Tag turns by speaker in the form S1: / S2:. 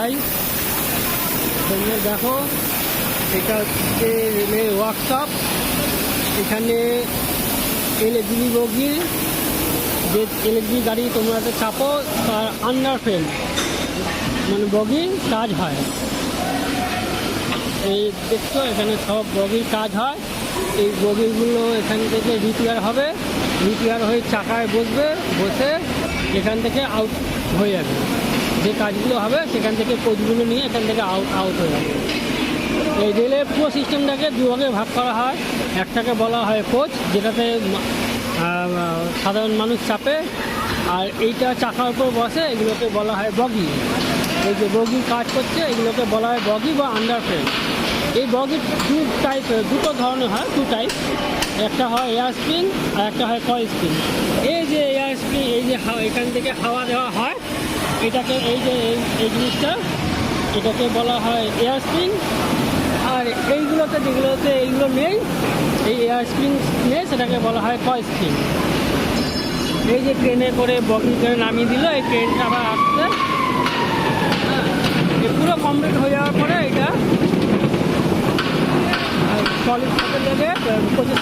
S1: Guys, তোমরা দেখো এটা হচ্ছে রেলের ওয়ার্কশপ। এখানে এলএসডি বগি, যে এলএসডি গাড়ি তোমরা চাপো তার আন্ডার ফ্রেম মানে বগির কাজ হয়। এই দেখছো এখানে সব বগির কাজ হয়। এই বগিগুলো এখান থেকে রিপেয়ার হবে, রিপেয়ার হয়ে চাকায় বসবে, বসে এখান থেকে আউট হয়ে যাবে। যে কাজগুলো হবে সেখান থেকে কোচগুলো নিয়ে এখান থেকে আউট হয়ে যাবে। এই রেলের পুরো সিস্টেমটাকে দুভাগে ভাগ করা হয়। একটাকে বলা হয় কোচ, যেটাতে সাধারণ মানুষ চাপে, আর এইটা চাকার উপর বসে, এগুলোকে বলা হয় বগি। এই যে বগি কাজ করছে এগুলোকে বলা হয় বগি বা আন্ডার ফ্রেম। এই বগি দুটো ধরনের হয়, টু টাইপ। একটা হয় এয়ার স্প্রিং আর একটা হয় কয়েল স্প্রিং। এই যে এয়ার স্প্রিং, এই যে এখান থেকে হাওয়া দেওয়া হয়, এটাকে এই যে এই জিনিসটা, এটাকে বলা হয় এয়ার স্প্রিং। আর এইগুলোতে যেগুলোতে এইগুলো নেই, এই এয়ার স্প্রিং নেই, সেটাকে বলা হয় কয়েল স্প্রিং। এই যে ট্রেনে করে বগি করে নামিয়ে দিল, এই ট্রেনটা আবার আসছে, পুরো কমপ্লিট হয়ে যাওয়ার পরে এটা ট্রলির সাথে লেগে কোচের